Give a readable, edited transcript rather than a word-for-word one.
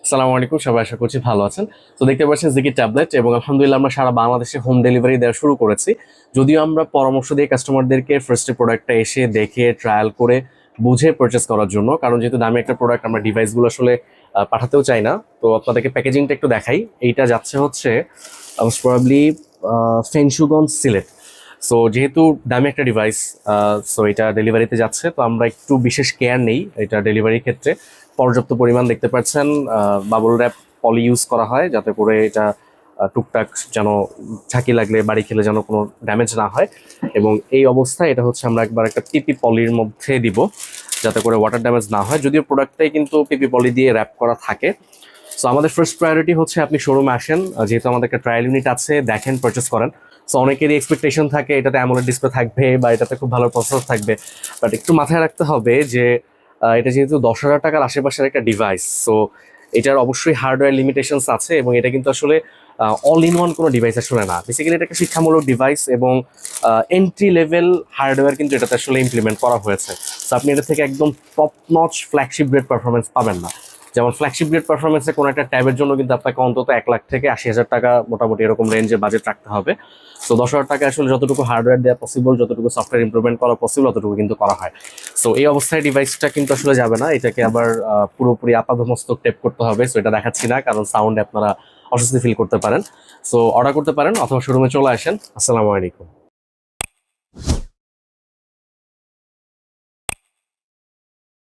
আসসালামু আলাইকুম, সবাই আশা করছি ভালো আছেন। তো দেখতে পাচ্ছেন জিকি ট্যাবলেট, এবং আলহামদুলিল্লাহ আমরা সারা বাংলাদেশে হোম ডেলিভারি দেওয়া শুরু করেছি। যদিও আমরা পরামর্শ দিয়ে কাস্টমারদেরকে ফার্স্টে প্রোডাক্টটা এসে দেখে ট্রায়াল করে বুঝে পারচেস করার জন্য, কারণ যেহেতু দামি একটা প্রোডাক্ট আমরা ডিভাইসগুলো আসলে পাঠাতেও চাই না। তো আপনাদেরকে প্যাকেজিংটা একটু দেখাই। এইটা যাচ্ছে হচ্ছে প্রবাবলি ফেনশুগঞ্জ সিলেট। সো যেহেতু দামি একটা ডিভাইস, সো এটা ডেলিভারিতে যাচ্ছে, তো আমরা একটু বিশেষ কেয়ার নেই এটা ডেলিভারির ক্ষেত্রে। পর্যাপ্ত পরিমাণ দেখতে পাচ্ছেন বাবল র্যাপ পলি ইউজ করা হয়, যাতে করে এটা টুকটাক যেন ঝাঁকি লাগলে বাড়ি খেলে যেন কোনো ড্যামেজ না হয়। এবং এই অবস্থায় এটা হচ্ছে আমরা একবার একটা পিপি পলির মধ্যে দিব, যাতে করে ওয়াটার ড্যামেজ না হয়। যদিও প্রোডাক্টটাই কিন্তু পিপি পলি দিয়ে র্যাপ করা থাকে। সো আমাদের ফার্স্ট প্রায়োরিটি হচ্ছে আপনি শোরুমে আসেন, যেহেতু আমাদের একটা ট্রায়াল ইউনিট আছে, দেখেন, পারচেস করেন। সো অনেকেরই এক্সপেকটেশন থাকে এটাতে অ্যামোলেড ডিসপ্লে থাকবে বা এটাতে খুব ভালো প্রসেসর থাকবে, বাট একটু মাথায় রাখতে হবে যে এটা যেহেতু 10,000 টাকার আশেপাশের একটা ডিভাইস, সো এটার অবশ্যই হার্ডওয়্যার লিমিটেশনস আছে, এবং এটা কিন্তু আসলে অল ইন ওয়ান কোনো ডিভাইস আসলে না। বেসিক্যালি এটা একটা শিক্ষামূলক ডিভাইস, এবং এন্ট্রি লেভেল হার্ডওয়্যার কিন্তু এটাতে আসলে ইমপ্লিমেন্ট করা হয়েছে। সো আপনি এটা থেকে একদম top notch flagship grade performance পাবেন না। যেমন ফ্ল্যাগশিপ গ্রেড পারফরমেন্সে কোনো একটা ট্যাবের জন্য কিন্তু আপনাকে অন্তত 1 লাখ থেকে 80,000 টাকা মোটামুটি এরকম রেঞ্জে বাজেট রাখতে হবে। সো 10,000 টাকা আসলে যতটুকু হার্ডওয়্যার দেওয়া পসিবল, যতটুকু সফটওয়্যার ইমপ্রুভমেন্ট করা পসিবল, ততটুকু কিন্তু করা হয়। সো এই অবস্থায় ডিভাইসটা কিন্তু আসলে যাবে না, এটাকে আবার পুরোপুরি আপাদমস্তক টেপ করতে হবে। সো এটা দেখাচ্ছি না, কারণ সাউন্ডে আপনারা অস্বস্তি ফিল করতে পারেন। সো অর্ডার করতে পারেন অথবা শোরুমে চলে আসেন। আসসালামু আলাইকুম।